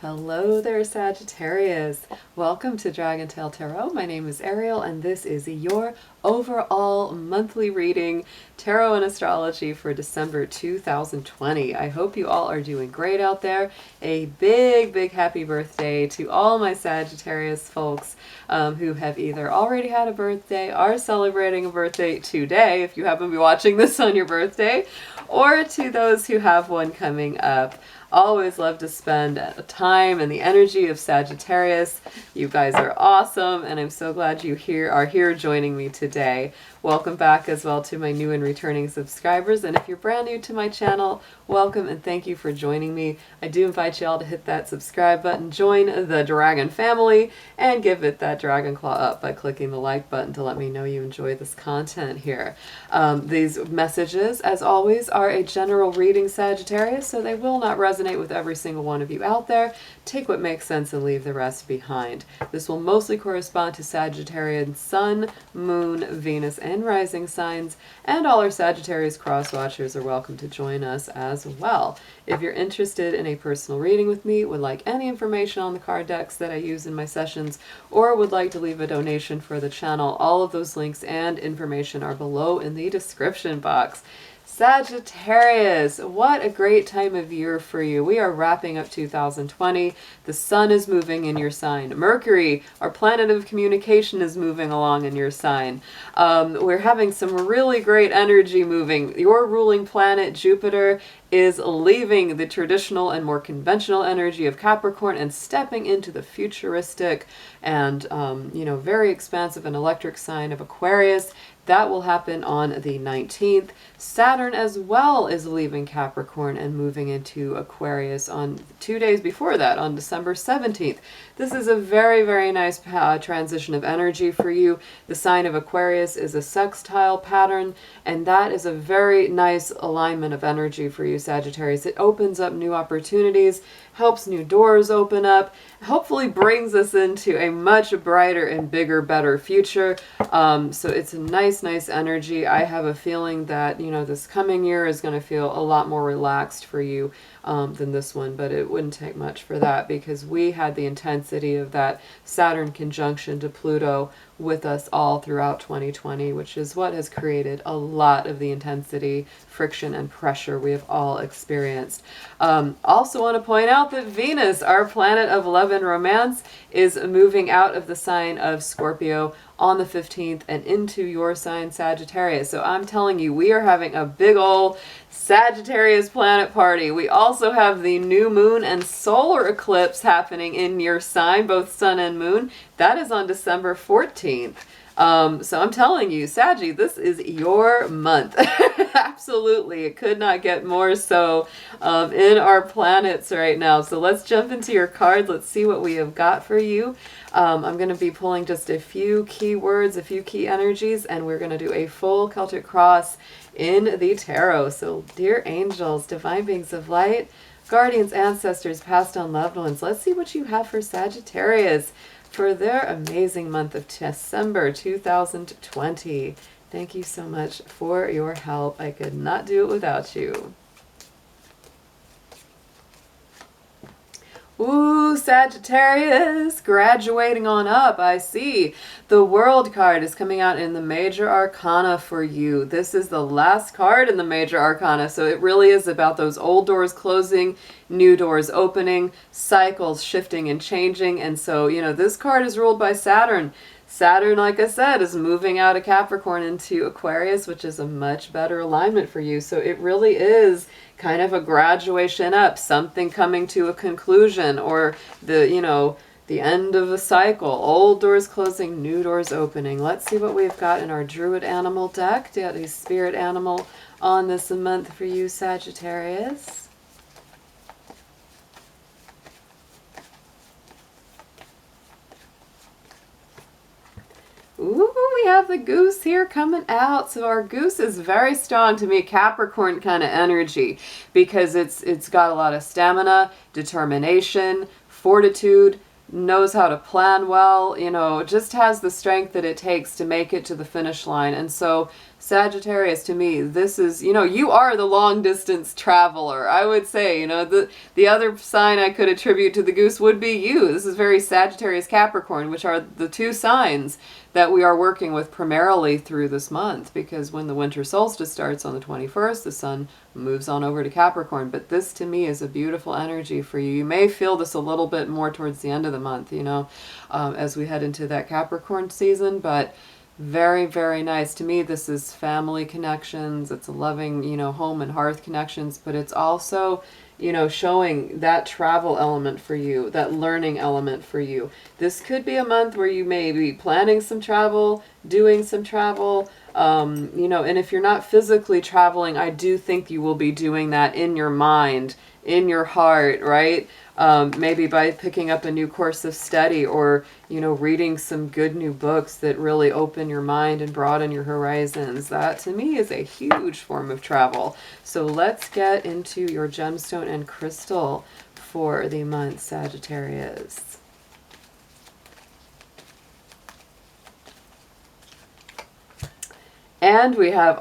Hello there, Sagittarius. Welcome to Dragon Tail Tarot. My name is Ariel, and this is your overall monthly reading, tarot and astrology for December 2020. I hope you all are doing great out there. A big, big happy birthday to all my Sagittarius folks who have either already had a birthday, are celebrating a birthday today, if you happen to be watching this on your birthday, or to those who have one coming up. Always love to spend time and the energy of Sagittarius. You guys are awesome, and I'm so glad you are here joining me today. Welcome back as well to my new and returning subscribers, and if you're brand new to my channel, welcome and thank you for joining me. I do invite you all to hit that subscribe button, join the Dragon family, and give it that dragon claw up by clicking the like button to let me know you enjoy this content here. These messages, as always, are a general reading, Sagittarius, so they will not resonate with every single one of you out there. Take what makes sense and leave the rest behind. This will mostly correspond to Sagittarian Sun, Moon, Venus, and rising signs, and all our Sagittarius cross watchers are welcome to join us as well. If you're interested in a personal reading with me, would like any information on the card decks that I use in my sessions, or would like to leave a donation for the channel, all of those links and information are below in the description box. Sagittarius, what a great time of year for you. We are wrapping up 2020. The sun is moving in your sign. Mercury, our planet of communication, is moving along in your sign. We're having some really great energy moving. Your ruling planet, Jupiter, is leaving the traditional and more conventional energy of Capricorn and stepping into the futuristic and, very expansive and electric sign of Aquarius. That will happen on the 19th. Saturn as well is leaving Capricorn and moving into Aquarius on 2 days before that, on December 17th. This is a very, very nice transition of energy for you. The sign of Aquarius is a sextile pattern, and that is a very nice alignment of energy for you, Sagittarius. It opens up new opportunities, helps new doors open up, hopefully brings us into a much brighter and bigger, better future. So it's a nice energy. I have a feeling that, this coming year is going to feel a lot more relaxed for you than this one, but it wouldn't take much for that because we had the intensity of that Saturn conjunction to Pluto with us all throughout 2020, which is what has created a lot of the intensity, friction, and pressure we have all experienced. Also want to point out that Venus, our planet of love and romance, is moving out of the sign of Scorpio on the 15th and into your sign, Sagittarius. So I'm telling you, we are having a big old Sagittarius planet party. We also have the new moon and solar eclipse happening in your sign, both sun and moon. That is on December 14th. So I'm telling you, Saggy, this is your month. Absolutely. It could not get more so in our planets right now. So let's jump into your cards. Let's see what we have got for you. I'm going to be pulling just a few key words, a few key energies, and we're going to do a full Celtic cross in the tarot. So dear angels, divine beings of light, guardians, ancestors, past and loved ones, let's see what you have for Sagittarius for their amazing month of December 2020. Thank you so much for your help. I could not do it without you. Ooh, Sagittarius, graduating on up. I see the World card is coming out in the Major Arcana for you. This is the last card in the Major Arcana, so it really is about those old doors closing, new doors opening, cycles shifting and changing. And so, this card is ruled by Saturn. Saturn, like I said, is moving out of Capricorn into Aquarius, which is a much better alignment for you. So it really is kind of a graduation up, something coming to a conclusion, or the end of a cycle. Old doors closing, new doors opening. Let's see what we've got in our Druid animal deck. Daddy spirit animal on this month for you, Sagittarius. Ooh, we have the goose here coming out. So our goose is very strong, to me, Capricorn kind of energy, because it's got a lot of stamina, determination, fortitude, knows how to plan well, just has the strength that it takes to make it to the finish line. And so Sagittarius, to me, this is, you are the long distance traveler. I would say, the other sign I could attribute to the goose would be you. This is very Sagittarius Capricorn, which are the two signs that we are working with primarily through this month, because when the winter solstice starts on the 21st, the sun moves on over to Capricorn. But this to me is a beautiful energy for you. You may feel this a little bit more towards the end of the month, as we head into that Capricorn season, but very, very nice. To me, this is family connections. It's a loving, home and hearth connections, but it's also, showing that travel element for you, that learning element for you. This could be a month where you may be planning some travel, doing some travel, and if you're not physically traveling, I do think you will be doing that in your mind, in your heart, right? Maybe by picking up a new course of study, or, reading some good new books that really open your mind and broaden your horizons. That to me is a huge form of travel. So let's get into your gemstone and crystal for the month, Sagittarius. And we have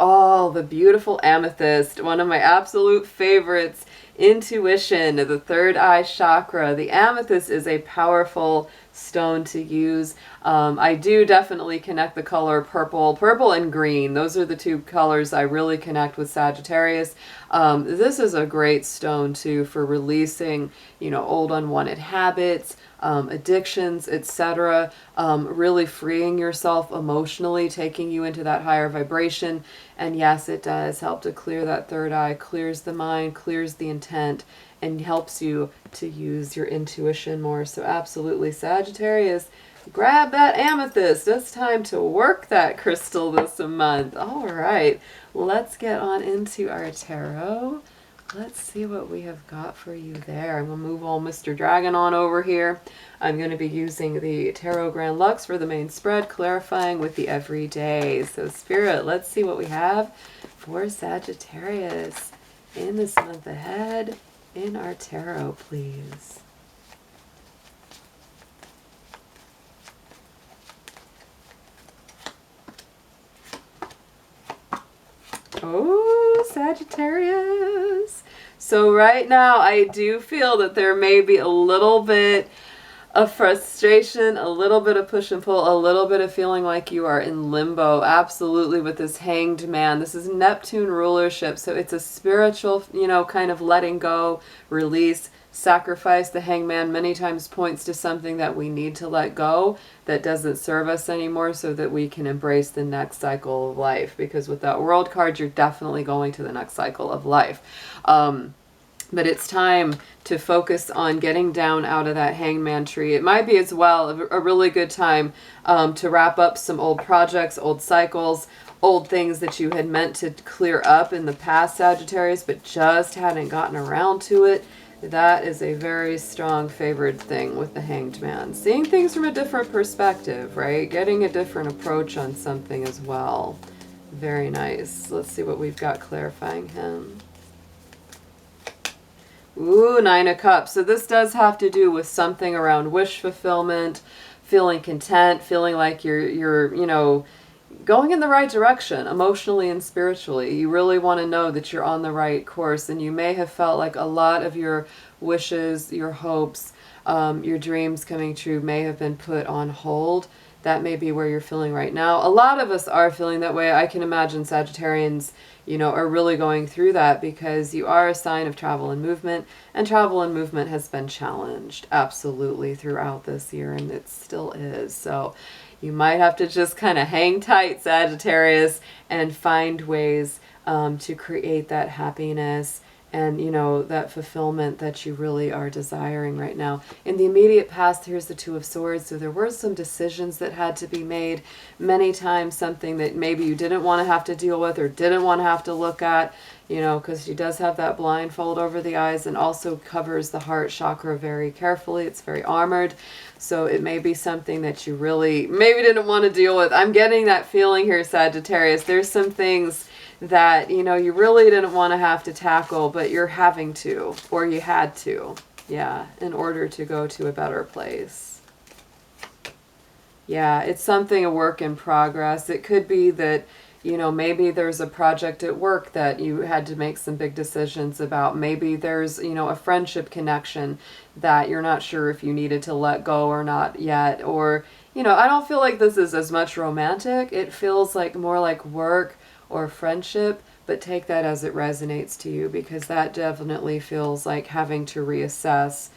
the beautiful amethyst, one of my absolute favorites. Intuition, the third eye chakra. The amethyst is a powerful stone to use. I do definitely connect the color purple and green. Those are the two colors I really connect with Sagittarius. This is a great stone too for releasing, old unwanted habits, addictions, etc. Really freeing yourself emotionally, taking you into that higher vibration. And yes, it does help to clear that third eye, clears the mind, clears the intent, and helps you to use your intuition more. So absolutely, Sagittarius, grab that amethyst. It's time to work that crystal this month. All right, let's get on into our tarot. Let's see what we have got for you there. I'm going to move old Mr. Dragon on over here. I'm going to be using the Tarot Grand Lux for the main spread, clarifying with the everyday. So Spirit, let's see what we have for Sagittarius in this month ahead in our tarot, please. Oh, Sagittarius. So right now I do feel that there may be a little bit of frustration, a little bit of push and pull, a little bit of feeling like you are in limbo. Absolutely, with this Hanged Man. This is Neptune rulership, so it's a spiritual, kind of letting go, release, sacrifice. The Hanged Man many times points to something that we need to let go that doesn't serve us anymore, so that we can embrace the next cycle of life. Because with that World card, you're definitely going to the next cycle of life. But it's time to focus on getting down out of that hangman tree. It might be as well a really good time to wrap up some old projects, old cycles, old things that you had meant to clear up in the past, Sagittarius, but just hadn't gotten around to it. That is a very strong favored thing with the Hanged Man. Seeing things from a different perspective, right? Getting a different approach on something as well. Very nice. Let's see what we've got clarifying him. Ooh, Nine of Cups. So this does have to do with something around wish fulfillment, feeling content, feeling like you're going in the right direction emotionally and spiritually. You really want to know that you're on the right course, and you may have felt like a lot of your wishes, your hopes, your dreams coming true may have been put on hold. That may be where you're feeling right now. A lot of us are feeling that way. I can imagine Sagittarians, are really going through that, because you are a sign of travel and movement has been challenged absolutely throughout this year, and it still is. So you might have to just kind of hang tight, Sagittarius, and find ways to create that happiness and, that fulfillment that you really are desiring right now. In the immediate past, here's the Two of Swords. So there were some decisions that had to be made. Many times something that maybe you didn't want to have to deal with or didn't want to have to look at, because she does have that blindfold over the eyes and also covers the heart chakra very carefully. It's very armored. So it may be something that you really maybe didn't want to deal with. I'm getting that feeling here, Sagittarius. There's some things that, you really didn't want to have to tackle, but you're having to, or you had to, in order to go to a better place. Yeah, it's something, a work in progress. It could be that, maybe there's a project at work that you had to make some big decisions about. Maybe there's, a friendship connection that you're not sure if you needed to let go or not yet. Or, I don't feel like this is as much romantic. It feels like more like work or friendship, but take that as it resonates to you, because that definitely feels like having to reassess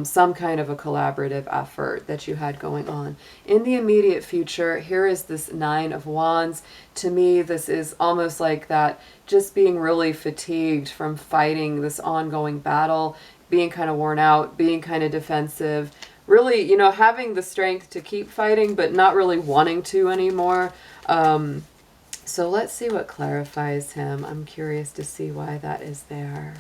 some kind of a collaborative effort that you had going on. In the immediate future, here is this Nine of Wands. To me, this is almost like that, just being really fatigued from fighting this ongoing battle, being kind of worn out, being kind of defensive, really, having the strength to keep fighting, but not really wanting to anymore. So let's see what clarifies him. I'm curious to see why that is there.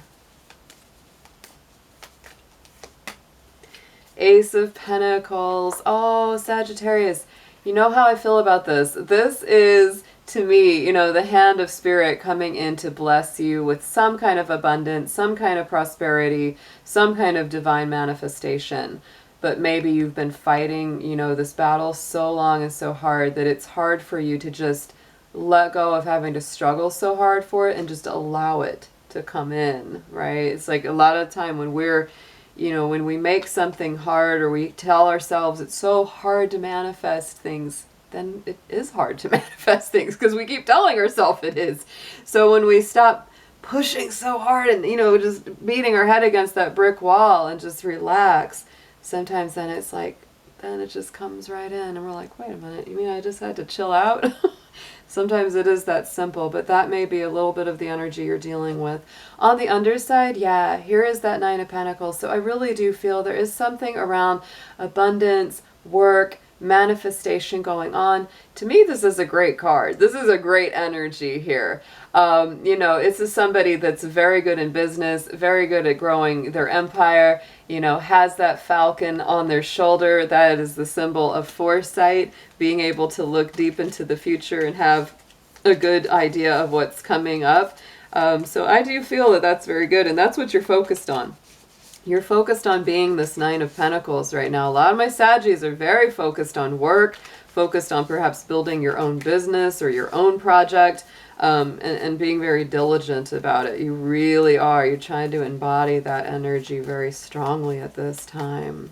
Ace of Pentacles. Oh, Sagittarius. You know how I feel about this. This is, to me, the hand of spirit coming in to bless you with some kind of abundance, some kind of prosperity, some kind of divine manifestation. But maybe you've been fighting, this battle so long and so hard that it's hard for you to just let go of having to struggle so hard for it and just allow it to come in, right? It's like a lot of time when we're, when we make something hard, or we tell ourselves it's so hard to manifest things, then it is hard to manifest things because we keep telling ourselves it is. So when we stop pushing so hard and, just beating our head against that brick wall and just relax, sometimes then it's like, then it just comes right in and we're like, wait a minute, you mean I just had to chill out? Sometimes it is that simple, but that may be a little bit of the energy you're dealing with. On the underside, yeah, here is that Nine of Pentacles. So I really do feel there is something around abundance, work, manifestation going on. To me, this is a great card. This is a great energy here. This is somebody that's very good in business, very good at growing their empire, has that falcon on their shoulder. That is the symbol of foresight, being able to look deep into the future and have a good idea of what's coming up. So I do feel that that's very good, and that's what you're focused on. You're focused on being this Nine of Pentacles right now. A lot of my Saggies are very focused on work, focused on perhaps building your own business or your own project, and being very diligent about it. You really are. You're trying to embody that energy very strongly at this time.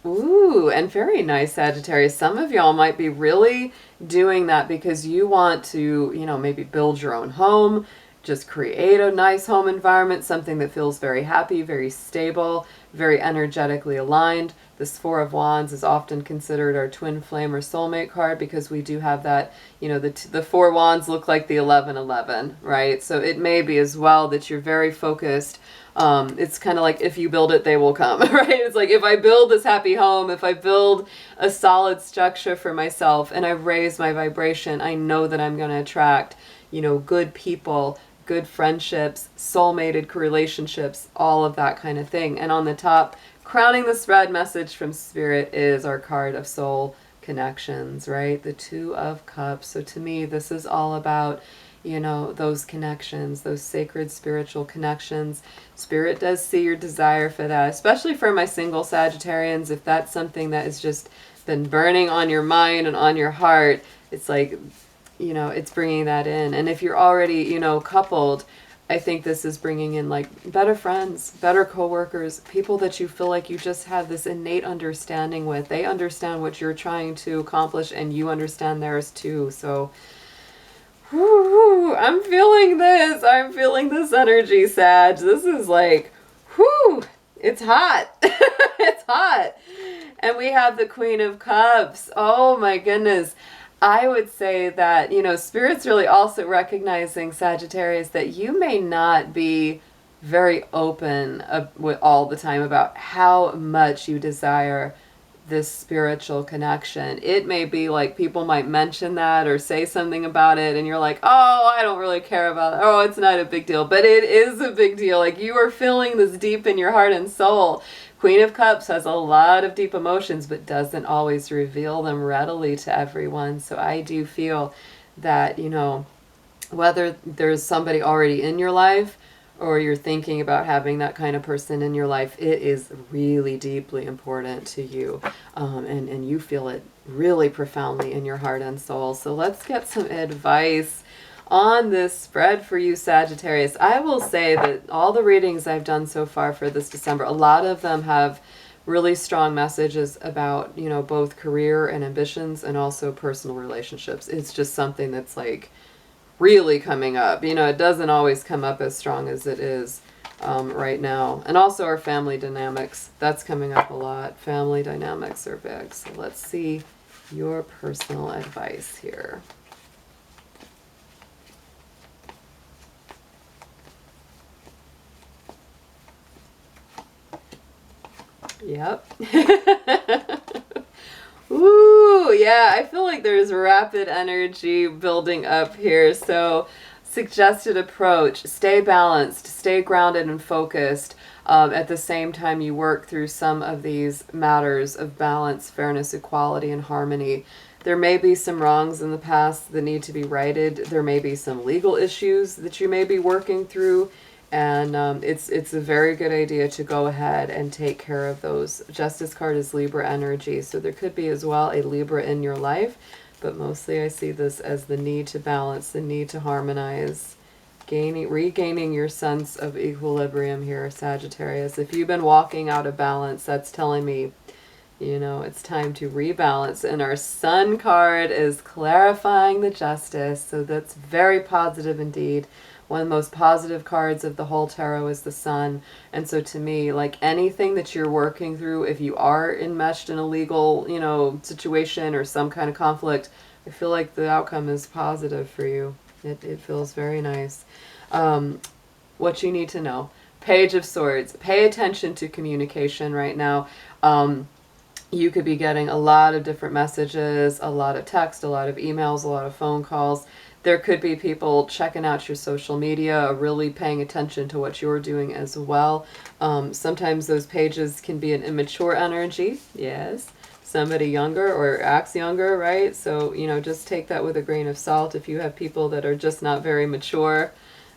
Ooh, and very nice, Sagittarius. Some of y'all might be really doing that because you want to, maybe build your own home, just create a nice home environment, something that feels very happy, very stable, very energetically aligned. This Four of Wands is often considered our twin flame or soulmate card because we do have that, the Four Wands look like the 1111, right? So it may be as well that you're very focused. It's kind of like if you build it, they will come, right? It's like if I build this happy home, if I build a solid structure for myself and I raise my vibration, I know that I'm going to attract, good people, good friendships, soulmated relationships, all of that kind of thing. And on the top, crowning the spread message from Spirit is our card of soul connections, right? The Two of Cups. So to me, this is all about, those connections, those sacred spiritual connections. Spirit does see your desire for that, especially for my single Sagittarians. If that's something that has just been burning on your mind and on your heart, it's like, it's bringing that in. And if you're already, coupled, I think this is bringing in like better friends, better coworkers, people that you feel like you just have this innate understanding with. They understand what you're trying to accomplish and you understand theirs too. So I'm feeling this. I'm feeling this energy, Sag. This is like, it's hot. It's hot. And we have the Queen of Cups. Oh my goodness. I would say that, Spirit's really also recognizing, Sagittarius, that you may not be very open all the time about how much you desire this spiritual connection. It may be like people might mention that or say something about it and you're like, oh, I don't really care about it. Oh, it's not a big deal. But it is a big deal. Like you are feeling this deep in your heart and soul. Queen of Cups has a lot of deep emotions, but doesn't always reveal them readily to everyone. So I do feel that, whether there's somebody already in your life or you're thinking about having that kind of person in your life, it is really deeply important to you, and you feel it really profoundly in your heart and soul. So let's get some advice on this spread for you, Sagittarius. I will say that all the readings I've done so far for this December, a lot of them have really strong messages about, you know, both career and ambitions and also personal relationships. It's just something that's like really coming up. You know, it doesn't always come up as strong as it is right now. And also our family dynamics, that's coming up a lot. Family dynamics are big. So let's see your personal advice here. Yep. Ooh, yeah, I feel like there's rapid energy building up here. So, suggested approach, stay balanced, stay grounded and focused. At the same time, you work through some of these matters of balance, fairness, equality, and harmony. There may be some wrongs in the past that need to be righted. There may be some legal issues that you may be working through. And it's a very good idea to go ahead and take care of those. Justice card is Libra energy, so there could be as well a Libra in your life, but mostly I see this as the need to balance, the need to harmonize, regaining your sense of equilibrium here, Sagittarius. If you've been walking out of balance, that's telling me, you know, it's time to rebalance. And our Sun card is clarifying the justice, so that's very positive indeed. One of the most positive cards of the whole tarot is the Sun. And so to me, like anything that you're working through, if you are enmeshed in a legal, you know, situation or some kind of conflict, I feel like the outcome is positive for you. It feels very nice. What you need to know. Page of Swords. Pay attention to communication right now. You could be getting a lot of different messages, a lot of text, a lot of emails, a lot of phone calls. There could be people checking out your social media, really paying attention to what you're doing as well. Sometimes those pages can be an immature energy, yes. Somebody younger or acts younger, right? So, you know, just take that with a grain of salt. If you have people that are just not very mature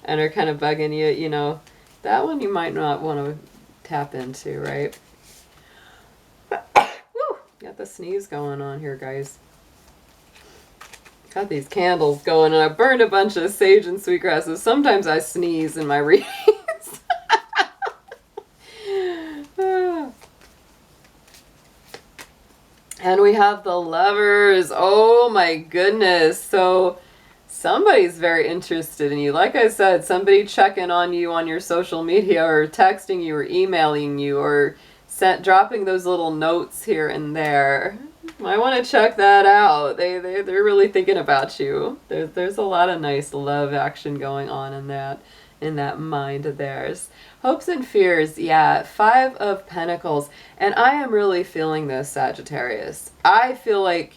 and are kind of bugging you, you know, that one you might not want to tap into, right? Woo! Got the sneeze going on here, guys. Got these candles going, and I burned a bunch of sage and sweetgrasses. Sometimes I sneeze in my readings. And we have the Lovers. Oh my goodness. So somebody's very interested in you. Like I said, somebody checking on you on your social media or texting you or emailing you or dropping those little notes here and there. I want to check that out. They're really thinking about you. There's a lot of nice love action going on in that mind of theirs. Hopes and fears, yeah. 5 of Pentacles. And I am really feeling this, Sagittarius. I feel like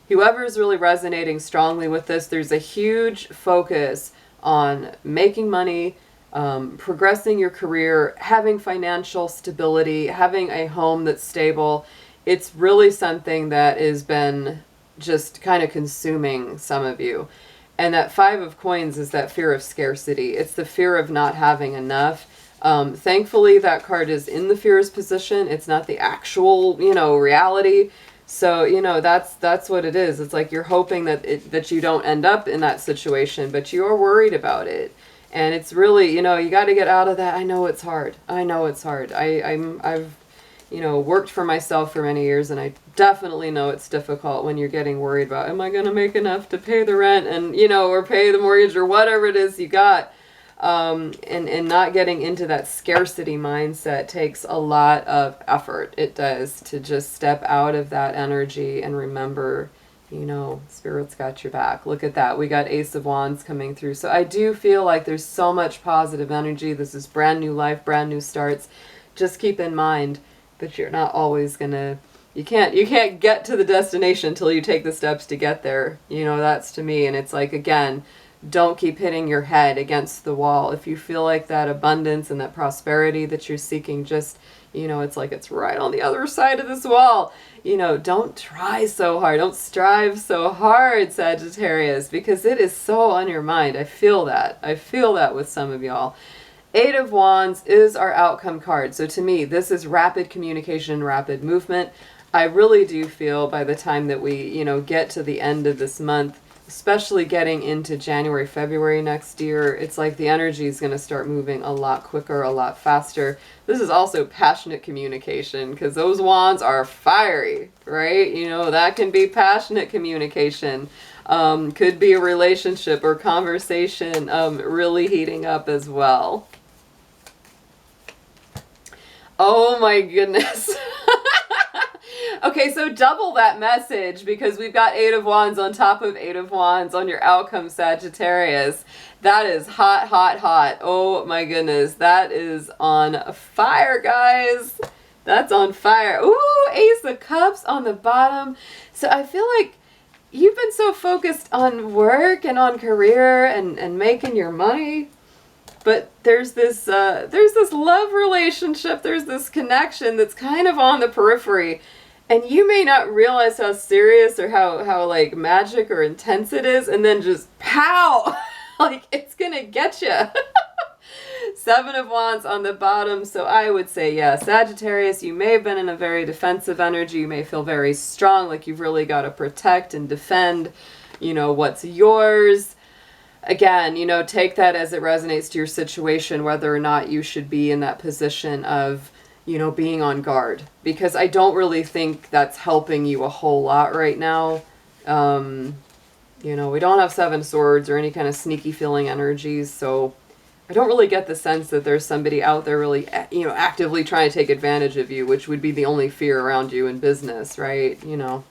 whoever's really resonating strongly with this, there's a huge focus on making money, progressing your career, having financial stability, having a home that's stable. It's really something that has been just kind of consuming some of you. And that 5 of Coins is that fear of scarcity. It's the fear of not having enough. Thankfully, that card is in the fears position. It's not the actual, you know, reality. So, you know, that's what it is. It's like you're hoping that you don't end up in that situation, but you're worried about it. And it's really, you know, you got to get out of that. I know it's hard. I know it's hard. I've you know, worked for myself for many years, and I definitely know it's difficult when you're getting worried about, am I going to make enough to pay the rent and, you know, or pay the mortgage or whatever it is you got. And not getting into that scarcity mindset takes a lot of effort. It does, to just step out of that energy and remember, you know, Spirit's got your back. Look at that. We got Ace of Wands coming through. So I do feel like there's so much positive energy. This is brand new life, brand new starts. Just keep in mind that you're not always gonna, you can't get to the destination until you take the steps to get there. You know, that's to me. And it's like, again, don't keep hitting your head against the wall. If you feel like that abundance and that prosperity that you're seeking, just, you know, it's like it's right on the other side of this wall. You know, don't try so hard. Don't strive so hard, Sagittarius, because it is so on your mind. I feel that. I feel that with some of y'all. Eight of Wands is our outcome card. So to me, this is rapid communication, rapid movement. I really do feel by the time that we, you know, get to the end of this month, especially getting into January, February next year, it's like the energy is going to start moving a lot quicker, a lot faster. This is also passionate communication because those wands are fiery, right? You know, that can be passionate communication. Could be a relationship or conversation really heating up as well. Oh my goodness. Okay, so double that message because we've got Eight of Wands on top of Eight of Wands on your outcome, Sagittarius. That is hot, hot, hot. Oh my goodness. That is on fire, guys. That's on fire. Ooh, Ace of Cups on the bottom. So I feel like you've been so focused on work and on career and making your money. But there's this love relationship, there's this connection that's kind of on the periphery. And you may not realize how serious or how like magic or intense it is, and then just pow! Like it's gonna get you. Seven of Wands on the bottom. So I would say, yeah, Sagittarius, you may have been in a very defensive energy. You may feel very strong, like you've really got to protect and defend, you know, what's yours. Again, you know, take that as it resonates to your situation, whether or not you should be in that position of, you know, being on guard. Because I don't really think that's helping you a whole lot right now. You know, we don't have Seven Swords or any kind of sneaky feeling energies, so I don't really get the sense that there's somebody out there really, you know, actively trying to take advantage of you, which would be the only fear around you in business, right? You know.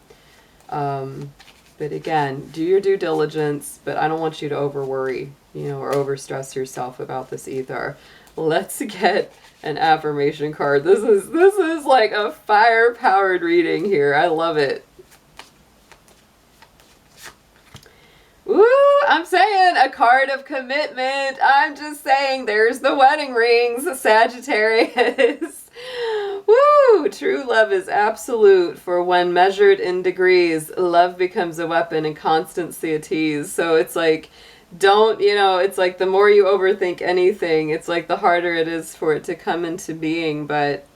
But again, do your due diligence, but I don't want you to over worry, you know, or over stress yourself about this either. Let's get an affirmation card. This is like a fire-powered reading here. I love it. Ooh, I'm saying a card of commitment. I'm just saying there's the wedding rings, Sagittarius. Woo! True love is absolute, for when measured in degrees, love becomes a weapon and constancy a tease. So it's like, don't, you know, it's like the more you overthink anything, it's like the harder it is for it to come into being. But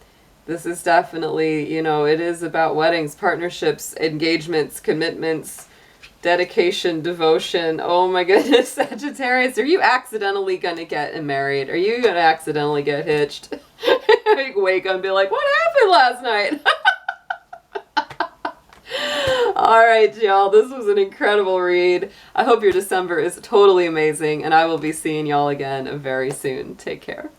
this is definitely, you know, it is about weddings, partnerships, engagements, commitments, dedication, devotion. Oh my goodness, Sagittarius, are you accidentally gonna get married? Are you gonna accidentally get hitched? You wake up and be like, what happened last night? All right, y'all, this was an incredible read. I hope your December is totally amazing, and I will be seeing y'all again very soon. Take care.